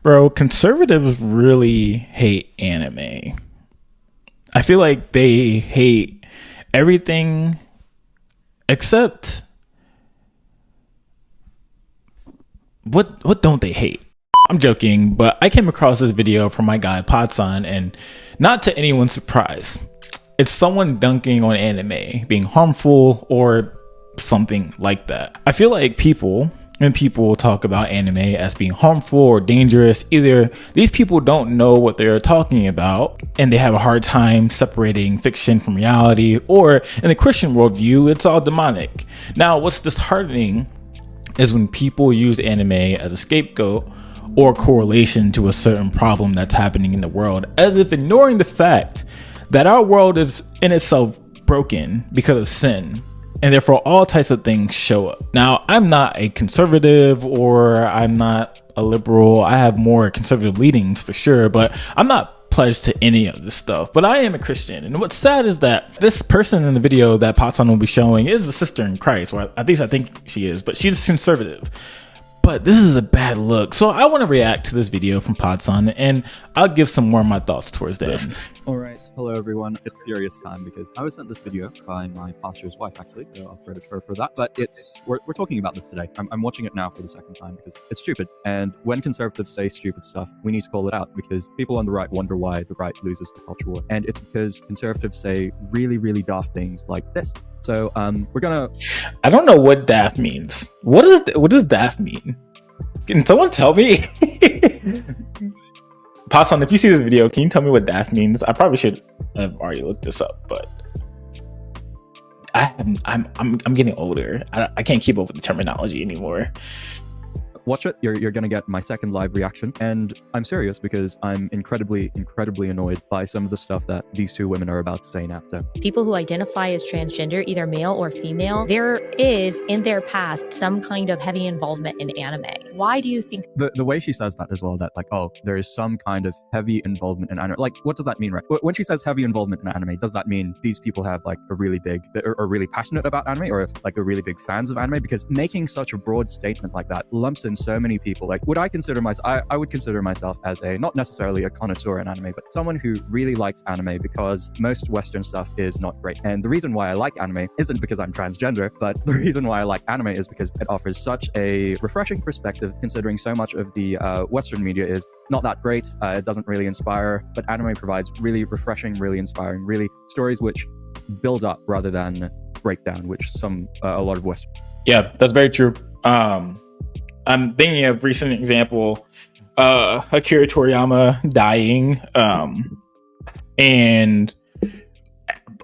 Bro, conservatives really hate anime. I feel like they hate everything except what don't they hate? I'm joking, but I came across this video from my guy Podson, and not to anyone's surprise, it's someone dunking on anime being harmful or something like that. I feel like when people talk about anime as being harmful or dangerous, either these people don't know what they're talking about and they have a hard time separating fiction from reality, or in the Christian worldview, it's all demonic. Now, what's disheartening is when people use anime as a scapegoat or correlation to a certain problem that's happening in the world, as if ignoring the fact that our world is in itself broken because of sin, and therefore all types of things show up. Now, I'm not a conservative or I'm not a liberal. I have more conservative leanings for sure, but I'm not pledged to any of this stuff. But I am a Christian, and what's sad is that this person in the video that Patson will be showing is a sister in Christ, or at least I think she is, but she's conservative. But this is a bad look. So I want to react to this video from Podson, and I'll give some more of my thoughts towards the end. Alright, hello everyone. It's serious time because I was sent this video by my pastor's wife, actually, so I'll credit her for that. But we're talking about this today. I'm watching it now for the second time because it's stupid. And when conservatives say stupid stuff, we need to call it out, because people on the right wonder why the right loses the culture war. And it's because conservatives say really, really daft things like this. So we're gonna... I don't know what daft means. What does daft mean? Can someone tell me? Passon, if you see this video, can you tell me what daft means? I probably should have already looked this up, but I'm getting older. I can't keep up with the terminology anymore. Watch it. You're gonna get my second live reaction, and I'm serious because I'm incredibly annoyed by some of the stuff that these two women are about to say now. So people who identify as transgender, either male or female, there is in their past some kind of heavy involvement in anime. Why do you think the way she says that as well, that like, oh, there is some kind of heavy involvement in anime, like what does that mean, right? When she says heavy involvement in anime, does that mean these people have like a really big or really passionate about anime, or like are really big fans of anime? Because making such a broad statement like that lumps in so many people. Like, would I consider myself, I would consider myself as a, not necessarily a connoisseur in anime, but someone who really likes anime because most Western stuff is not great. And the reason why I like anime isn't because I'm transgender, but the reason why I like anime is because it offers such a refreshing perspective, considering so much of the Western media is not that great. It doesn't really inspire, but anime provides really refreshing, really inspiring, really stories which build up rather than break down, which a lot of Western. Yeah, that's very true. I'm thinking of recent example, Akira Toriyama dying, and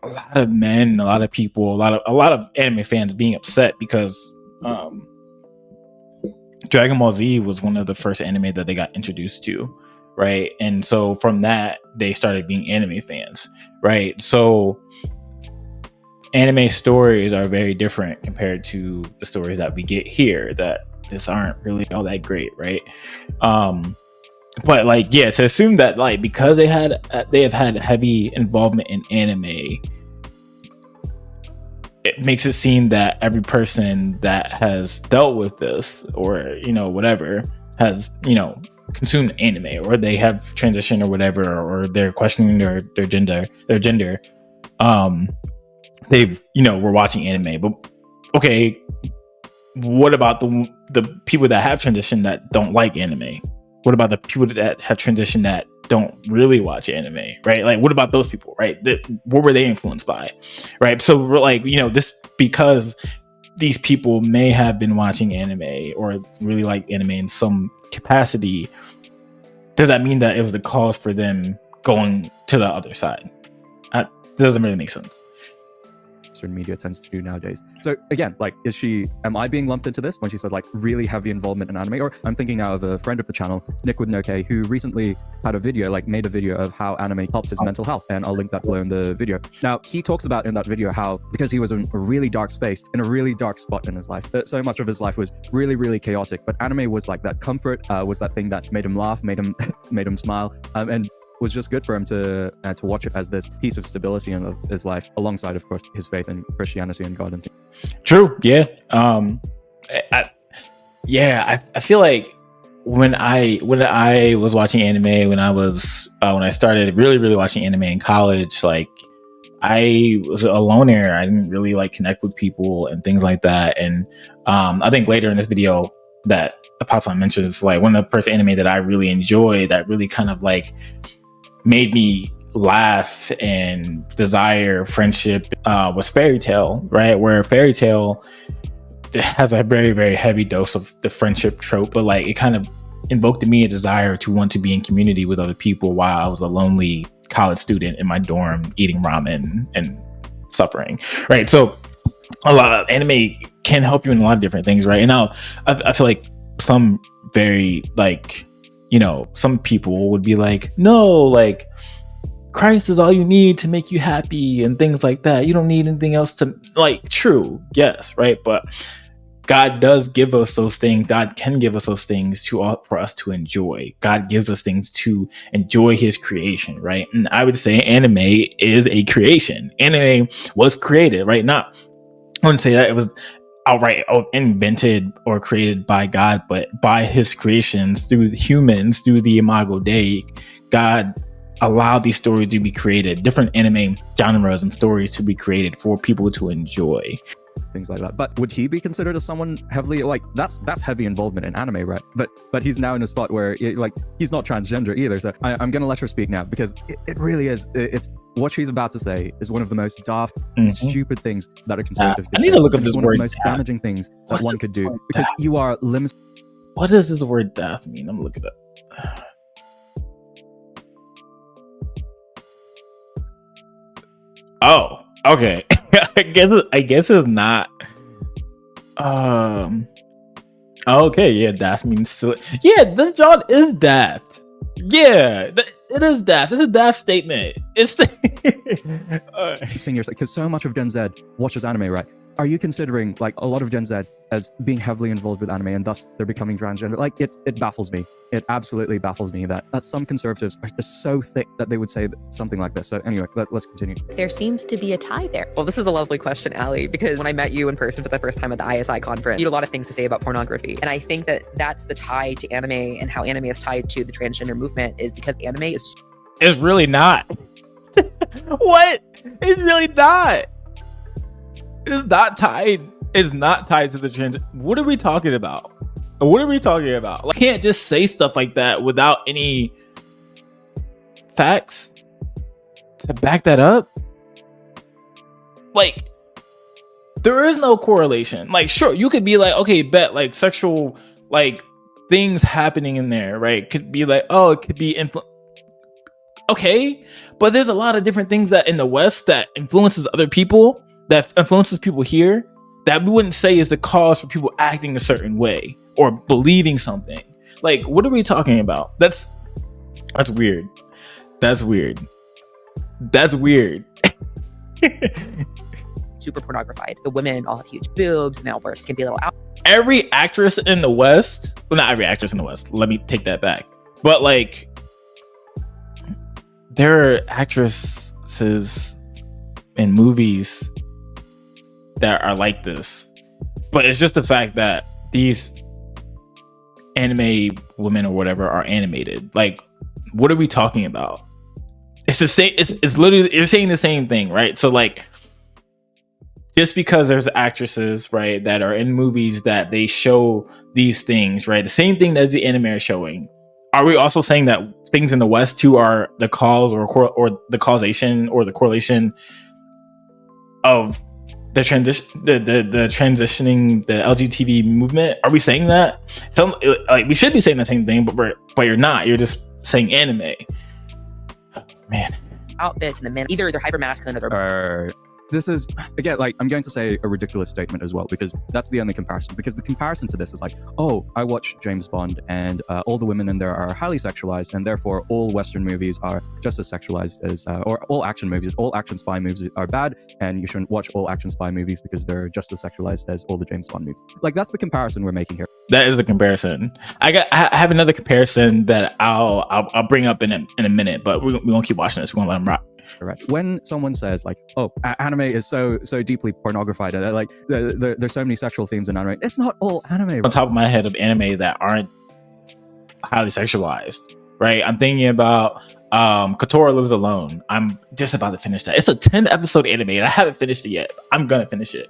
a lot of men, a lot of people, a lot of anime fans being upset because Dragon Ball Z was one of the first anime that they got introduced to, right? And so from that, they started being anime fans, right? So anime stories are very different compared to the stories that we get here that this aren't really all that great, right? But like, yeah, to assume that like because they have had heavy involvement in anime, it makes it seem that every person that has dealt with this, or whatever, has consumed anime, or they have transitioned or whatever, or they're questioning their gender, they've were watching anime. But okay, what about the people that have transitioned that don't like anime? What about the people that have transitioned that don't really watch anime, right? Like, what about those people, right? What were they influenced by, right? So we're like, this, because these people may have been watching anime or really like anime in some capacity, does that mean that it was the cause for them going to the other side? That doesn't really make sense. Media tends to do nowadays. So again, like, am I being lumped into this when she says like really heavy involvement in anime? Or I'm thinking now of a friend of the channel, Nick with no K, who recently had a video, made a video of how anime helped his mental health, and I'll link that below in the video. Now, he talks about in that video how, because he was in a really dark space, in a really dark spot in his life, that so much of his life was really, really chaotic, but anime was like that comfort, was that thing that made him laugh, made him smile, and was just good for him to watch it as this piece of stability in his life, alongside, of course, his faith in Christianity and God and things. True. Yeah. I feel like when I was watching anime, when I started really watching anime in college, like I was a loner. I didn't really like connect with people and things like that. And I think later in this video that Apostle mentions, like one of the first anime that I really enjoyed, that really kind of like made me laugh and desire friendship, was Fairy Tail, right? Where Fairy Tail has a very heavy dose of the friendship trope, but like it kind of invoked in me a desire to want to be in community with other people while I was a lonely college student in my dorm eating ramen and suffering, right? So a lot of anime can help you in a lot of different things, right? And now I feel like some very like, you know, some people would be like, no, like Christ is all you need to make you happy and things like that. You don't need anything else to, like, true, yes, right? But God does give us those things. God can give us those things for us to enjoy. God gives us things to enjoy his creation, right? And I would say anime is a creation. Anime was created, right? I wouldn't say that it was outright invented or created by God, but by his creations through humans, through the Imago Dei. God allowed these stories to be created, different anime genres and stories to be created for people to enjoy. Things like that. But would he be considered as someone heavily, like, that's heavy involvement in anime, right? But he's now in a spot where he's not transgender either. So I'm gonna let her speak now, because it really is. It's what she's about to say is one of the most daft, stupid things that a conservative could I say. need to look up this one word. Of the most damaging things that one could do, because you are limited. What does this word daft mean? I'm gonna look it up. Oh, okay. I guess it's not. Okay, yeah, daft means silly. Yeah, this John is daft. Yeah, it is daft. It's a daft statement. It's Seeing yourself, because so much of Gen Z watches anime, right? Are you considering like a lot of Gen Z as being heavily involved with anime and thus they're becoming transgender? Like it baffles me. It absolutely baffles me that some conservatives are just so thick that they would say something like this. So anyway, let's continue. There seems to be a tie there. Well, this is a lovely question, Allie, because when I met you in person for the first time at the ISI conference, you had a lot of things to say about pornography. And I think that that's the tie to anime, and how anime is tied to the transgender movement is because anime is... It's really not. What? It's really not. It's not tied. It's not tied to the trans. What are we talking about? What are we talking about? Like, you can't just say stuff like that without any facts to back that up. Like, there is no correlation. Like, sure, you could be like, okay, bet like sexual like things happening in there, right? Could be like, oh, it could be okay, but there's a lot of different things that in the West that influences other people, that influences people here, that we wouldn't say is the cause for people acting a certain way or believing something. Like, what are we talking about? That's weird. That's weird. super pornographied. The women all have huge boobs and they all wear skimpy little out. Every actress in the West, well, not every actress in the West, let me take that back. But like, there are actresses in movies that are like this, but it's just the fact that these anime women or whatever are animated. Like, what are we talking about? It's the same. It's literally, you're saying the same thing, right? So like, just because there's actresses, right, that are in movies that they show these things, right, the same thing that the anime are showing, are we also saying that things in the West too are the cause or the causation or the correlation of the transitioning, the LGTB movement? Are we saying that? Like, we should be saying the same thing, but you're not. You're just saying anime. Man, outfits and the men, either they're hyper masculine or they're this is, again, like, I'm going to say a ridiculous statement as well, because that's the only comparison. Because the comparison to this is like, oh, I watch James Bond and all the women in there are highly sexualized, and therefore all Western movies are just as sexualized as, or all action spy movies are bad, and you shouldn't watch all action spy movies because they're just as sexualized as all the James Bond movies. Like, that's the comparison we're making here. That is the comparison. I have another comparison that I'll bring up in a minute, but we won't keep watching this. We're gonna let them rock. Correct. When someone says like, "Oh, anime is so deeply pornographied," and like there's so many sexual themes in anime, it's not all anime. On top of my head of anime that aren't highly sexualized, right? I'm thinking about Kotora Lives Alone. I'm just about to finish that. It's a 10 episode anime and I haven't finished it yet. I'm gonna finish it.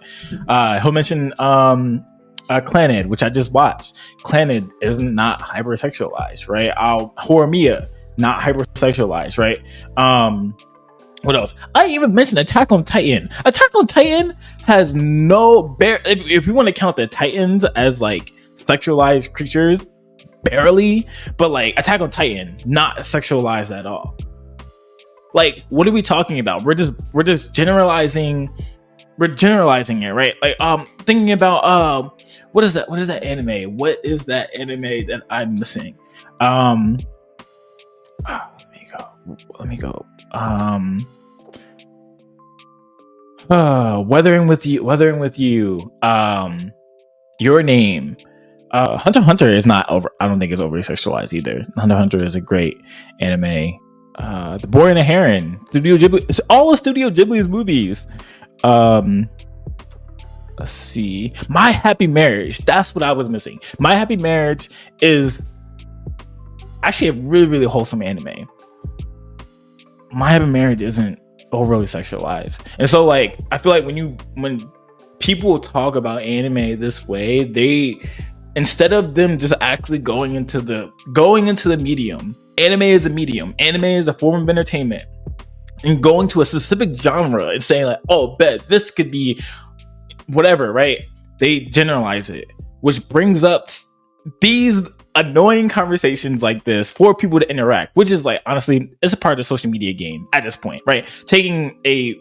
He'll mention Clannad, which I just watched. Clannad is not hypersexualized, right? Horimiya, not hypersexualized, right? What else? I even mentioned Attack on Titan. Attack on Titan has no if you want to count the Titans as like sexualized creatures, barely, but like Attack on Titan, not sexualized at all. Like, what are we talking about? We're just generalizing. We're generalizing it, right? Like, thinking about what is that anime? What is that anime that I'm missing? Let me go. Weathering with you. Your Name. Hunter x Hunter is not over. I don't think it's overly sexualized either. Hunter x Hunter is a great anime. The Boy and the Heron. Studio Ghibli. It's all of Studio Ghibli's movies. Let's see. My Happy Marriage. That's what I was missing. My Happy Marriage is actually a really, really wholesome anime. My Happy Marriage isn't overly sexualized, and so like I feel like when people talk about anime this way, they, instead of them just actually going into the medium, anime is a medium, anime is a form of entertainment, and going to a specific genre and saying like, oh, bet this could be whatever, right? They generalize it, which brings up these annoying conversations like this for people to interact, which is like, honestly, it's a part of the social media game at this point, right? Taking I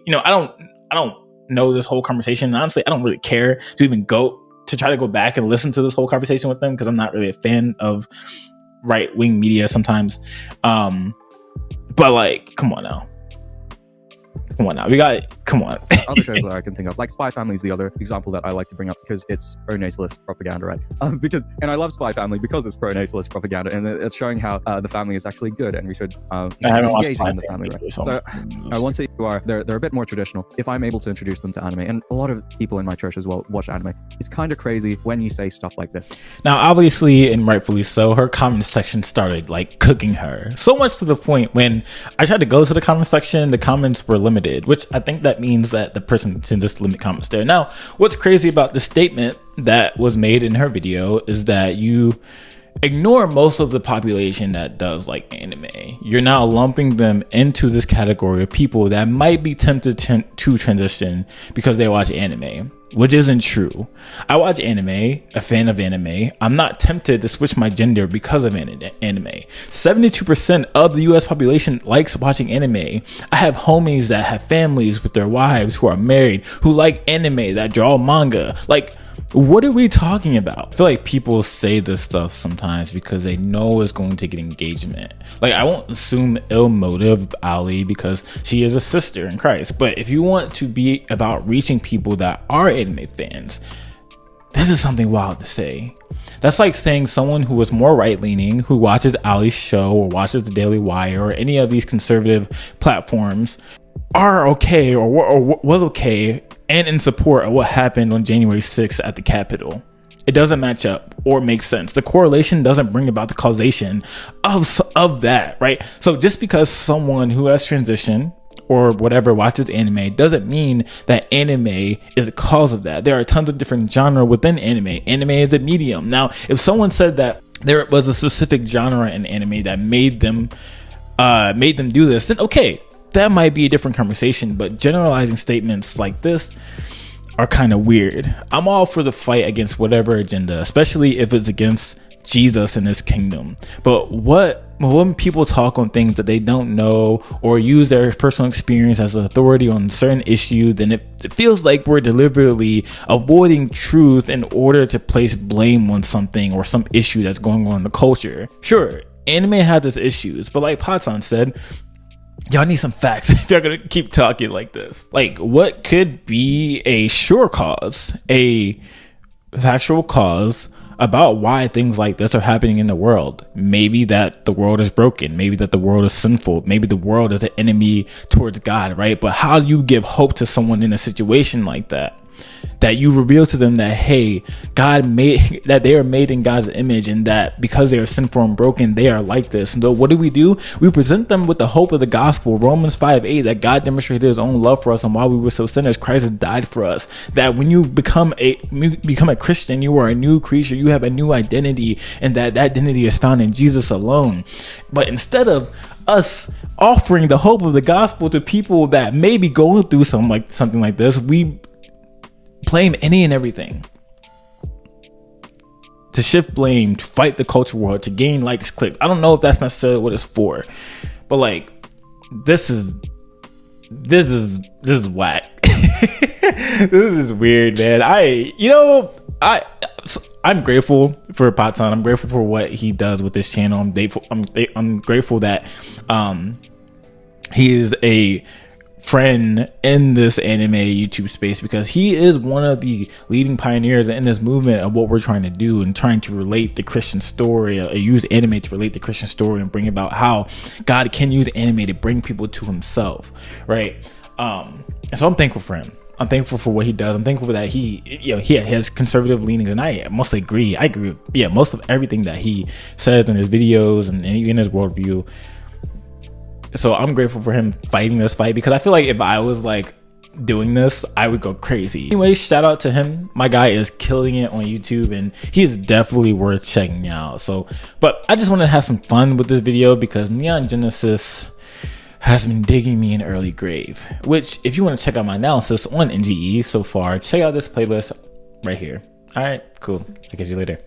don't know this whole conversation. Honestly, I don't really care to even go back and listen to this whole conversation with them, because I'm not really a fan of right-wing media sometimes. But like, come on now. We got it. Come on. Other shows that I can think of, like Spy Family is the other example that I like to bring up, because it's pro-natalist propaganda, right? And I love Spy Family because it's pro-natalist propaganda, and it's showing how the family is actually good, and we should engage in the family, right? So I want to they're a bit more traditional. If I'm able to introduce them to anime, and a lot of people in my church as well watch anime, it's kind of crazy when you say stuff like this. Now, obviously, and rightfully so, her comment section started like cooking her, so much to the point when I tried to go to the comment section, the comments were limited, which I think that means that the person can just limit comments there. Now, what's crazy about the statement that was made in her video is that you ignore most of the population that does like anime. You're now lumping them into this category of people that might be tempted to transition because they watch anime, which isn't true. I watch anime, a fan of anime. I'm not tempted to switch my gender because of anime. 72% of the US population likes watching anime. I have homies that have families with their wives who are married, who like anime, that draw manga. Like, what are we talking about? I feel like people say this stuff sometimes because they know it's going to get engagement. Like, I won't assume ill motive Ali because she is a sister in Christ. But if you want to be about reaching people that are anime fans, this is something wild to say. That's like saying someone who is more right-leaning, who watches Ali's show or watches the Daily Wire or any of these conservative platforms, are okay or was okay and in support of what happened on January 6th at the Capitol. It doesn't match up or make sense. The correlation doesn't bring about the causation of that, right? So just because someone who has transitioned or whatever watches anime doesn't mean that anime is a cause of that. There are tons of different genre within anime. Anime is a medium. Now, if someone said that there was a specific genre in anime that made them do this, then okay, that might be a different conversation. But generalizing statements like this are kind of weird. I'm all for the fight against whatever agenda, especially if it's against Jesus and his kingdom. But when people talk on things that they don't know or use their personal experience as authority on certain issue, then it feels like we're deliberately avoiding truth in order to place blame on something or some issue that's going on in the culture. Sure, anime has its issues, but like Patsan said, y'all need some facts if you're gonna keep talking like this. Like, what could be a sure cause, a factual cause about why things like this are happening in the world? Maybe that the world is broken, maybe that the world is sinful, maybe the world is an enemy towards God, right? But how do you give hope to someone in a situation like that? that you reveal to them that, hey, God made that they are made in God's image, and that because they are sinful and broken, they are like this. And so what do? We present them with the hope of the gospel, Romans 5:8, that God demonstrated his own love for us, and while we were still sinners, Christ has died for us. That when you become a Christian, you are a new creature, you have a new identity, and that identity is found in Jesus alone. But instead of us offering the hope of the gospel to people that may be going through something like this, we blame any and everything. To shift blame, to fight the culture war, to gain likes, clicks. I don't know if that's necessarily what it's for, but like, this is whack. This is weird, man. I'm grateful for Patson. I'm grateful for what he does with this channel. I'm grateful that he is a friend in this anime YouTube space, because he is one of the leading pioneers in this movement of what we're trying to do, and trying to relate the Christian story, use anime to relate the Christian story, and bring about how God can use anime to bring people to himself, right? And so I'm thankful for him. I'm thankful for what he does. I'm thankful that he has conservative leanings, and I mostly agree. I agree with most of everything that he says in his videos and in his worldview. So I'm grateful for him fighting this fight, because I feel like if I was like doing this, I would go crazy. Anyway, shout out to him. My guy is killing it on YouTube, and he is definitely worth checking out. So, but I just wanted to have some fun with this video, because Neon Genesis has been digging me an early grave, which if you want to check out my analysis on NGE so far, check out this playlist right here. All right, cool. I'll catch you later.